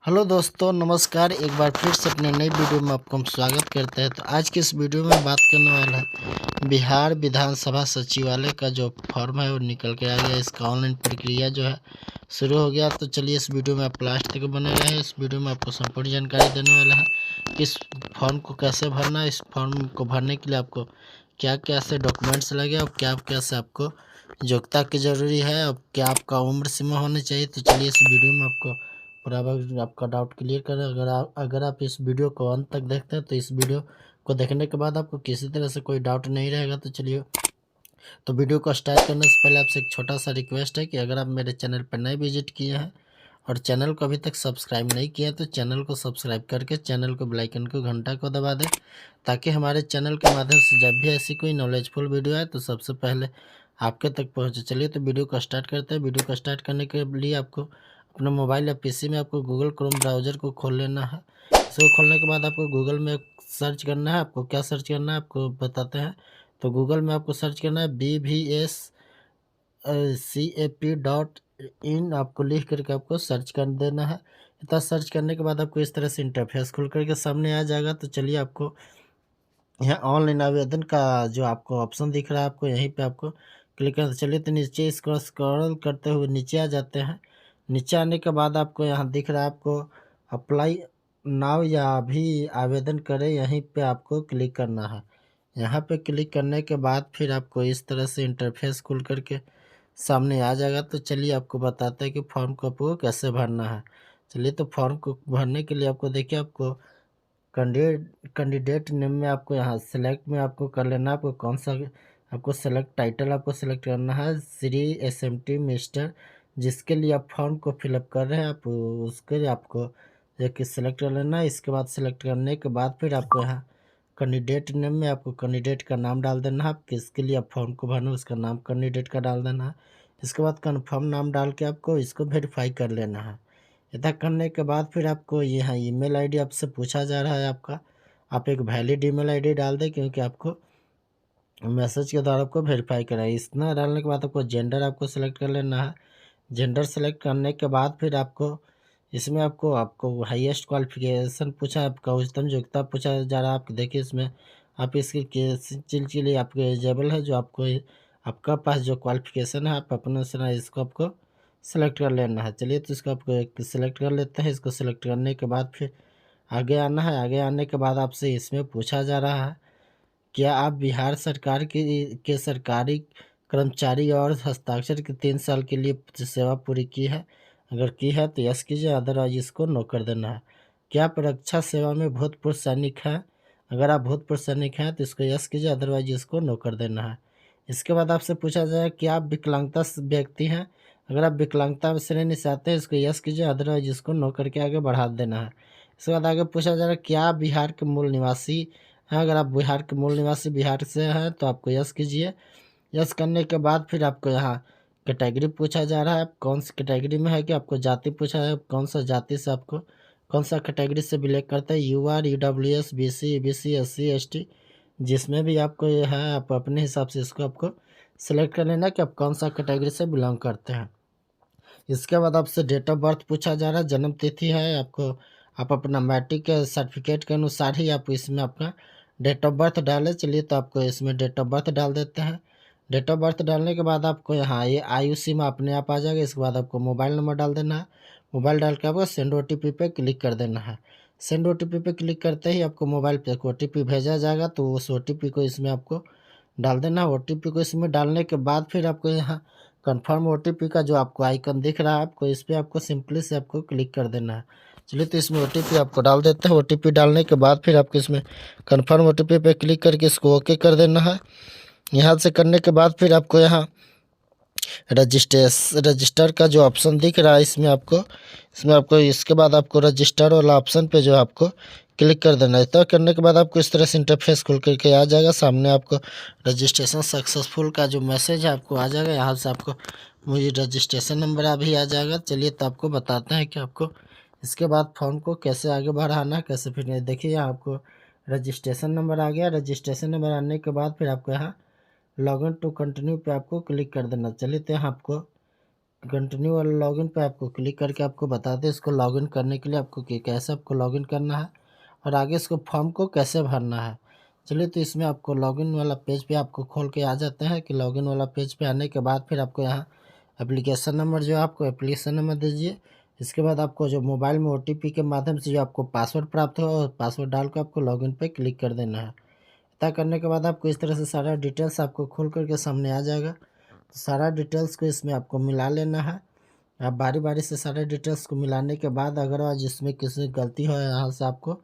Hello दोस्तों, नमस्कार। एक बार फिर से अपने नई वीडियो में आपको हम स्वागत करते हैं। तो आज की इस वीडियो में बात करने वाला है बिहार विधानसभा सचिवालय का जो फॉर्म है वो निकल के आ गया। इसका ऑनलाइन प्रक्रिया जो है शुरू हो गया। तो चलिए इस वीडियो में आप लास्ट तक बने रहे। इस वीडियो में आपको संपूर्ण जानकारी देने वाला है कि इस फॉर्म को कैसे भरना है, इस फॉर्म को भरने के लिए आपको क्या क्या से डॉक्यूमेंट्स लगे और क्या क्या से आपको योग्यता की ज़रूरी है और क्या आपका उम्र सीमा होनी चाहिए। तो चलिए इस वीडियो में आपको बराबर आपका डाउट क्लियर करें। अगर आप इस वीडियो को अंत तक देखते हैं तो इस वीडियो को देखने के बाद आपको किसी तरह से कोई डाउट नहीं रहेगा। तो चलिए, तो वीडियो को स्टार्ट करने से पहले आपसे एक छोटा सा रिक्वेस्ट है कि अगर आप मेरे चैनल पर नए विजिट किए हैं और चैनल को अभी तक सब्सक्राइब नहीं किया है तो चैनल को सब्सक्राइब करके चैनल को बेल आइकन को घंटा को दबा दें, ताकि हमारे चैनल के माध्यम से जब भी ऐसी कोई नॉलेजफुल वीडियो आए तो सबसे पहले आपके तक पहुंचे। चलिए तो वीडियो को स्टार्ट करते हैं। वीडियो को स्टार्ट करने के लिए आपको अपना मोबाइल या पीसी में आपको गूगल क्रोम ब्राउज़र को खोल लेना है। इसको खोलने के बाद आपको गूगल में सर्च करना है। आपको क्या सर्च करना है आपको बताते हैं। तो गूगल में आपको सर्च करना है BVSCAP.in। आपको लिख करके आपको सर्च कर देना है। इतना सर्च करने के बाद आपको इस तरह से इंटरफेस खुल करके सामने आ जाएगा। तो चलिए, आपको यहाँ ऑनलाइन आवेदन का जो आपको ऑप्शन दिख रहा है आपको यहीं पे आपको क्लिक करना। चलिए तो नीचे इसको स्क्रॉल करते हुए नीचे आ जाते हैं। नीचे आने के बाद आपको यहाँ दिख रहा है आपको अप्लाई नाउ या अभी आवेदन करें, यहीं पे आपको क्लिक करना है। यहाँ पे क्लिक करने के बाद फिर आपको इस तरह से इंटरफेस खुल करके सामने आ जाएगा। तो चलिए आपको बताते हैं कि फॉर्म को आपको कैसे भरना है। चलिए तो फॉर्म को भरने के लिए आपको देखिए, आपको कैंडिडेट नेम में आपको यहाँ सेलेक्ट में आपको कर लेना है। आपको कौन सा आपको सेलेक्ट टाइटल आपको सेलेक्ट करना है, श्री SMT मिस्टर, जिसके लिए आप फॉर्म को फिलअप कर रहे हैं आप उसके लिए आपको एक सेलेक्ट कर लेना है। इसके बाद सेलेक्ट करने के बाद फिर आपको यहाँ कैंडिडेट नेम में आपको कैंडिडेट का नाम डाल देना है। आप किसके लिए आप फॉर्म को भरना है उसका नाम कैंडिडेट का डाल देना है। इसके बाद कन्फर्म नाम डाल के आपको इसको वेरीफाई कर लेना है। इतना करने के बाद फिर आपको यहाँ ईमेल आईडी आपसे पूछा जा रहा है आपका। आप एक वैलिड ईमेल आईडी डाल दें, क्योंकि आपको मैसेज के द्वारा आपको वेरीफाई करना है। इतना डालने के बाद आपको जेंडर आपको सेलेक्ट कर लेना है। जेंडर सेलेक्ट करने के बाद फिर आपको इसमें आपको आपको हाईएस्ट क्वालिफिकेशन पूछा है, आपका उच्चतम योग्यता पूछा जा रहा है। आप देखिए इसमें आप इसकी किस चीज़ के लिए आपको एलिजिबल है, जो आपको आपका पास जो क्वालिफिकेशन है आप अपने से इसको आपको सेलेक्ट कर लेना है। चलिए तो इसको आपको एक सेलेक्ट कर लेते हैं। इसको सेलेक्ट करने के बाद फिर आगे आना है। आगे आने के बाद आपसे इसमें पूछा जा रहा है, क्या आप बिहार सरकार के सरकारी कर्मचारी और हस्ताक्षर के 3 साल के लिए सेवा पूरी की है? अगर की है तो यस कीजिए, अदरवाइज इसको नो कर देना है। क्या आप रक्षा सेवा में भूतपूर्व सैनिक हैं? अगर आप भूतपूर्व सैनिक हैं तो इसको यस कीजिए, अदरवाइज इसको नो कर देना है। इसके बाद आपसे पूछा जाए कि आप विकलांगता व्यक्ति हैं? अगर आप विकलांगता श्रेणी से आते हैं इसको यस कीजिए, अदरवाइज इसको नो करके आगे बढ़ा देना है। इसके बाद आगे पूछा जा रहा है, क्या आप बिहार के मूल निवासी हैं? अगर आप बिहार के मूल निवासी बिहार से हैं तो आपको यस कीजिए। यस करने के बाद फिर आपको यहाँ कैटेगरी पूछा जा रहा है, आप कौन सी कैटेगरी में है। कि आपको जाति पूछा है, कौन सा जाति से आपको कौन सा कैटेगरी से बिलोंग करता है। UR EWS BC EBC SC ST, जिसमें भी आपको ये है आप अपने हिसाब से इसको आपको सेलेक्ट कर लेना कि आप कौन सा कैटेगरी से बिलोंग करते हैं। इसके बाद आपसे डेट ऑफ बर्थ पूछा जा रहा है, जन्म तिथि है आपको। आप अपना मैट्रिक सर्टिफिकेट के अनुसार ही आप इसमें अपना डेट ऑफ बर्थ डालें। चलिए तो आपको इसमें डेट ऑफ बर्थ डाल देते हैं। डेट ऑफ बर्थ डालने के बाद आपको यहाँ ये आयु सीमा अपने आप आ जाएगा। इसके बाद आपको मोबाइल नंबर डाल देना है। मोबाइल डाल के आपको सेंड OTP पे क्लिक कर देना है। सेंड OTP पे क्लिक करते ही आपको मोबाइल पे OTP भेजा जाएगा, तो उस OTP को इसमें आपको डाल देना है। OTP को इसमें डालने के बाद फिर आपको यहाँ कन्फर्म OTP का जो आपको आइकन दिख रहा है आपको, इस पर आपको सिंपली से आपको क्लिक कर देना है। चलिए तो इसमें OTP आपको डाल देते हैं। OTP डालने के बाद फिर आपको इसमें कन्फर्म OTP पे क्लिक करके इसको ओके कर देना है। यहाँ से करने के बाद फिर आपको यहाँ रजिस्टर का जो ऑप्शन दिख रहा है इसमें आपको इसके बाद आपको रजिस्टर वाला ऑप्शन पे जो आपको क्लिक कर देना है। इतना करने के बाद आपको इस तरह से इंटरफेस खुल करके आ जाएगा। सामने आपको रजिस्ट्रेशन सक्सेसफुल का जो मैसेज है आपको आ जाएगा। यहाँ से आपको मुझे रजिस्ट्रेशन नंबर अभी आ जाएगा। चलिए तो आपको बताते हैं कि आपको इसके बाद फॉर्म को कैसे आगे बढ़ाना है, कैसे फिर देखिए यहाँ आपको रजिस्ट्रेशन नंबर आ गया। रजिस्ट्रेशन नंबर आने के बाद फिर आपको यहाँ लॉगिन टू कंटिन्यू पे आपको क्लिक कर देना। चलिए तो यहाँ आपको कंटिन्यू वाला लॉगिन पे आपको क्लिक करके आपको बताते हैं इसको लॉगिन करने के लिए आपको कि कैसे आपको लॉगिन करना है और आगे इसको फॉर्म को कैसे भरना है। चलिए तो इसमें आपको लॉगिन वाला पेज पे आपको खोल के आ जाते हैं कि लॉगिन वाला पेज पे आने के बाद फिर आपको यहाँ एप्लीकेशन नंबर जो है आपको एप्लीकेशन नंबर दीजिए। इसके बाद आपको जो मोबाइल में OTP के माध्यम से जो आपको पासवर्ड प्राप्त हो और पासवर्ड डाल कर आपको लॉगिन पे क्लिक कर देना है। इतना करने के बाद आपको इस तरह से सारा डिटेल्स आपको खोल करके सामने आ जाएगा। तो सारा डिटेल्स को इसमें आपको मिला लेना है। आप बारी बारी से सारे डिटेल्स को मिलाने के बाद अगर आज इसमें किसी गलती हो यहाँ से आपको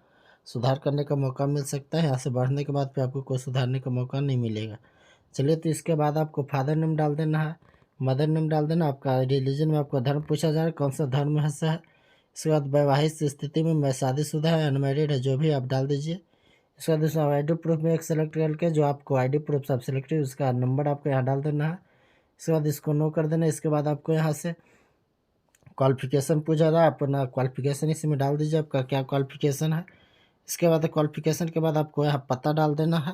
सुधार करने का मौका मिल सकता है। यहाँ से बढ़ने के बाद फिर आपको कोई सुधारने का मौका नहीं मिलेगा। चलिए तो इसके बाद आपको फादर नेम डाल देना है, मदर नेम डाल देना। आपका रिलीजन में आपका धर्म पूछा जा रहा है, कौन सा धर्म है से है। इसके बाद वैवाहिक स्थिति में मैं शादीशुदा है अनमैरिड है जो भी आप डाल दीजिए। इसके बाद उसमें ID प्रूफ में एक सेलेक्ट करके जो आपको ID प्रूफ सब सेलेक्ट है उसका नंबर आपको यहाँ डाल देना है। इसके बाद इसको नो कर देना। इसके बाद आपको यहाँ से क्वालिफिकेशन पूछा रहा है, अपना क्वालिफिकेशन इसमें डाल दीजिए आपका क्या क्वालिफिकेशन है। इसके बाद क्वालिफिकेशन के बाद आपको यहाँ पता डाल देना है।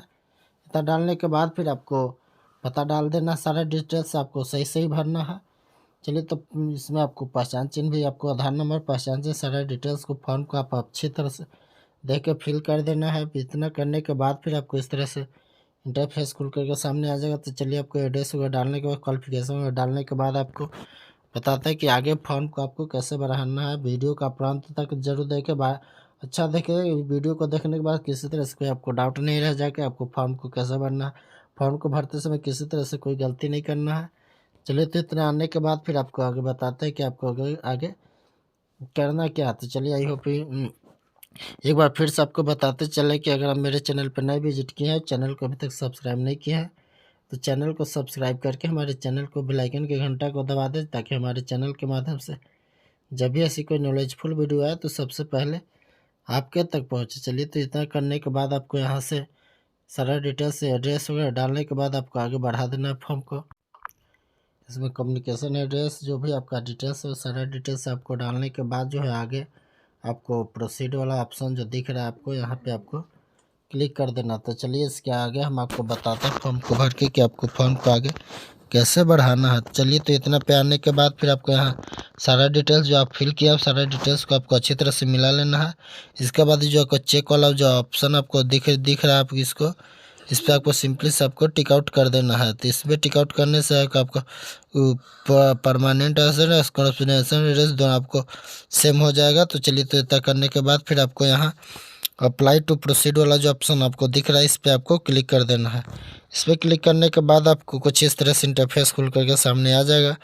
पता डालने के बाद फिर आपको पता डाल देना, सारा डिटेल्स आपको सही सही भरना है। चलिए तो इसमें आपको पहचान चिन्ह भी आपको आधार नंबर पहचान चिन्ह सारा डिटेल्स को फॉर्म को आप अच्छी तरह से देख के फिल कर देना है। इतना करने के बाद फिर आपको इस तरह से इंटरफेस खुल करके सामने आ जाएगा। तो चलिए आपको एड्रेस वगैरह डालने के बाद क्वालिफिकेशन वगैरह डालने के बाद आपको बताता है कि आगे फॉर्म को आपको कैसे बढ़ाना है। वीडियो का प्रांत तक जरूर देखें, अच्छा देखें। वीडियो को देखने के बाद किसी तरह से कोई आपको डाउट नहीं रह जाए कि आपको फॉर्म को कैसे भरना है। फॉर्म को भरते समय किसी तरह से कोई गलती नहीं करना है। चलिए तो इतना आने के बाद फिर आपको आगे बताते हैं कि आपको आगे करना क्या है। तो चलिए आई होप एक बार फिर से आपको बताते चले कि अगर आप मेरे चैनल पर नए विजिट किए हैं, चैनल को अभी तक सब्सक्राइब नहीं किया है तो चैनल को सब्सक्राइब करके हमारे चैनल को बेल आइकन के घंटा को दबा दें ताकि हमारे चैनल के माध्यम से जब भी ऐसी कोई नॉलेजफुल वीडियो आए तो सबसे पहले आपके तक पहुंचे। चलिए तो इतना करने के बाद आपको यहाँ से सारा डिटेल्स एड्रेस वगैरह डालने के बाद आपको आगे बढ़ा देना है फॉर्म को। इसमें कम्युनिकेशन एड्रेस जो भी आपका डिटेल्स है सारा डिटेल्स आपको डालने के बाद जो है आगे आपको प्रोसीड वाला ऑप्शन जो दिख रहा है आपको यहाँ पे आपको क्लिक कर देना। तो चलिए इसके आगे हम आपको बताते हैं फॉर्म को भर के कि आपको फॉर्म को आगे कैसे बढ़ाना है। चलिए तो इतना पे आने के बाद फिर आपको यहाँ सारा डिटेल्स जो आप फिल किया सारा डिटेल्स को आपको अच्छी तरह से मिला लेना है। इसके बाद जो आपको चेक वाला जो ऑप्शन आपको दिख रहा है, आप इसको इस पर आपको सिंपली से आपको टिक आउट कर देना है। तो इस पर टिक आउट करने से आपका परमानेंट एड्रेस दोनों आपको सेम हो जाएगा। तो चलिए तो इतना करने के बाद फिर आपको यहाँ अप्लाई टू प्रोसीड वाला जो ऑप्शन आपको दिख रहा है इस पर आपको क्लिक कर देना है। इस पर क्लिक करने के बाद आपको कुछ इस तरह से इंटरफेस खुल करके सामने आ जाएगा।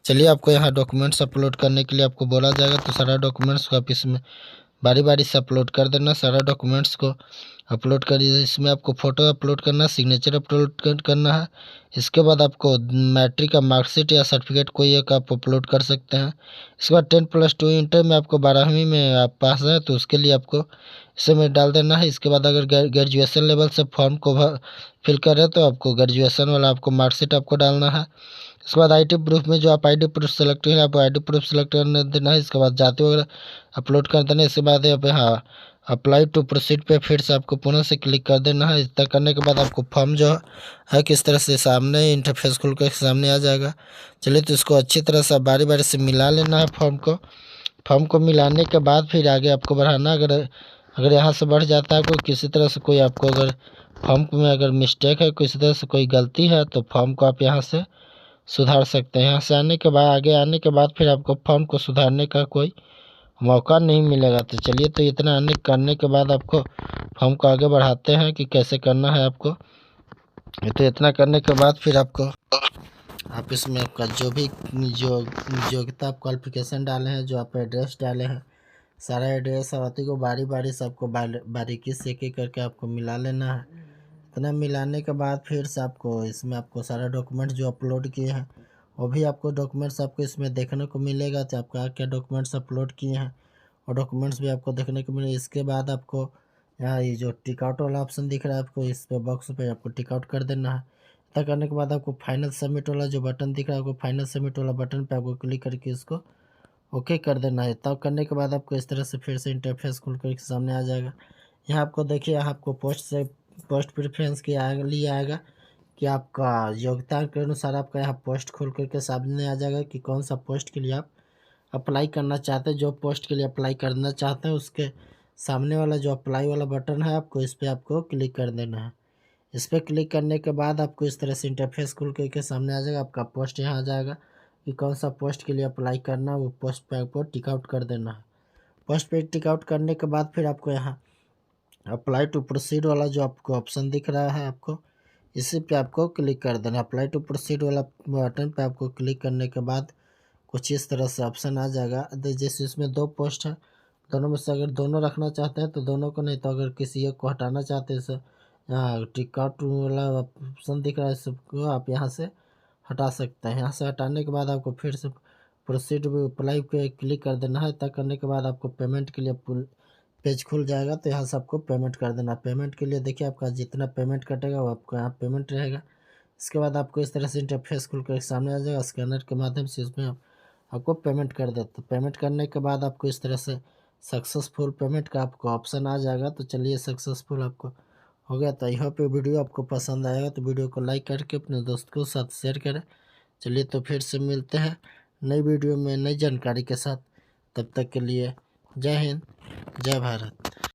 चलिए आपको यहाँ डॉक्यूमेंट्स अपलोड करने के लिए आपको बोला जाएगा। तो सारा डॉक्यूमेंट्स को आप इसमें बारी बारी से अपलोड कर देना। सारा डॉक्यूमेंट्स को अपलोड करिए। इसमें आपको फ़ोटो अपलोड करना, सिग्नेचर अपलोड करना है। इसके बाद आपको मैट्रिक का मार्कशीट या सर्टिफिकेट कोई एक आप अपलोड कर सकते हैं। इसके बाद 10+2 इंटर में आपको 12वीं में आप पास हैं तो उसके लिए आपको इसमें डाल देना है। इसके बाद अगर ग्रेजुएशन लेवल से फॉर्म को फिल कर रहे हैं तो आपको ग्रेजुएशन वाला आपको मार्कशीट आपको डालना है। इसके बाद ID प्रूफ में जो आप ID प्रूफ सेलेक्ट करें आपको ID प्रूफ सेलेक्ट करने देना है। इसके बाद जाति वगैरह अपलोड कर देना है। इसके बाद आप यहाँ अप्लाई टू प्रोसीड पे फिर से आपको पुनः से क्लिक कर देना है। इतना करने के बाद आपको फॉर्म जो है किस तरह से सामने इंटरफेस खुल कर सामने आ जाएगा। चलिए तो इसको अच्छी तरह से बारी बारी से मिला लेना है फॉर्म को मिलाने के बाद फिर आगे आपको बढ़ाना। अगर यहाँ से बढ़ जाता है कोई किसी तरह से कोई आपको अगर फॉर्म में अगर मिस्टेक है किसी तरह से कोई गलती है तो फॉर्म को आप यहाँ से सुधार सकते हैं। यहाँ से आने के बाद आगे आने के बाद फिर आपको फॉर्म को सुधारने का कोई मौका नहीं मिलेगा। तो चलिए तो इतना करने के बाद आपको फॉर्म को आगे बढ़ाते हैं कि कैसे करना है आपको। तो इतना करने के बाद फिर आपको आप इसमें आपका जो भी जो योग्यता आप क्वालिफिकेशन डाले हैं जो आप एड्रेस डाले हैं सारा एड्रेस आती को बारी बारी से आपको बारीकी से एक एक करके आपको मिला लेना है। इतना मिलाने के बाद फिर से आपको इसमें आपको सारा डॉक्यूमेंट जो अपलोड किए हैं वो भी आपको डॉक्यूमेंट्स आपको इसमें देखने को मिलेगा। तो आपका क्या डॉक्यूमेंट्स अपलोड किए हैं और डॉक्यूमेंट्स भी आपको देखने को मिलेगा। इसके बाद आपको यहाँ ये जो टिक आउट वाला ऑप्शन दिख रहा है आपको इस पे बॉक्स पे आपको टिक आउट कर देना है। इतना करने के बाद आपको फाइनल सबमिट वाला जो बटन दिख रहा है आपको फाइनल सबमिट वाला बटन पे आपको क्लिक करके इसको ओके कर देना है। तब करने के बाद आपको इस तरह से फिर से इंटरफेस खुल कर सामने आ जाएगा। यहाँ आपको देखिए यहाँ आपको पोस्ट प्रेफरेंस के लिए आएगा कि आपका योग्यता के अनुसार आपका यहाँ पोस्ट खोल करके सामने आ जाएगा कि कौन सा पोस्ट के लिए आप अप्लाई करना चाहते हैं। जो पोस्ट के लिए अप्लाई करना चाहते हैं उसके सामने वाला जो अप्लाई वाला बटन है आपको इस पर आपको क्लिक कर देना है। इस पर क्लिक करने के बाद आपको इस तरह से इंटरफेस खुल करके सामने आ जाएगा। आपका पोस्ट यहाँ आ जाएगा कि कौन सा पोस्ट के लिए अप्लाई करना है, वो पोस्ट पे आपको टिक आउट कर देना है। पोस्ट पे टिक आउट करने के बाद फिर आपको यहाँ अप्लाई टू प्रोसीड वाला जो आपको ऑप्शन दिख रहा है आपको इसी पे आपको क्लिक कर देना। अप्लाई टू प्रोसीड वाला बटन पे आपको क्लिक करने के बाद कुछ इस तरह से ऑप्शन आ जाएगा। जैसे इसमें 2 पोस्ट है, दोनों में से अगर दोनों रखना चाहते हैं तो दोनों को, नहीं तो अगर किसी एक को हटाना चाहते हैं, जैसे यहाँ टिक आउट वाला ऑप्शन दिख रहा है, सबको आप यहाँ से हटा सकते हैं। यहाँ से हटाने के बाद आपको फिर से प्रोसीड अप्लाई पे क्लिक कर देना है। तब करने के बाद आपको पेमेंट के लिए पेज खुल जाएगा, तो यहाँ से आपको पेमेंट कर देना। पेमेंट के लिए देखिए आपका जितना पेमेंट कटेगा वो आपको यहाँ पेमेंट रहेगा। इसके बाद आपको इस तरह से इंटरफेस खुल कर सामने आ जाएगा। स्कैनर के माध्यम से इसमें आपको पेमेंट कर देते। पेमेंट करने के बाद आपको इस तरह से सक्सेसफुल पेमेंट का आपको ऑप्शन आ जाएगा। तो चलिए सक्सेसफुल आपको हो गया। तो आई होप ये वीडियो आपको पसंद आएगा, तो वीडियो को लाइक करके अपने दोस्त के साथ शेयर करें। चलिए तो फिर से मिलते हैं नई वीडियो में नई जानकारी के साथ। तब तक के लिए जय हिंद, जय भारत।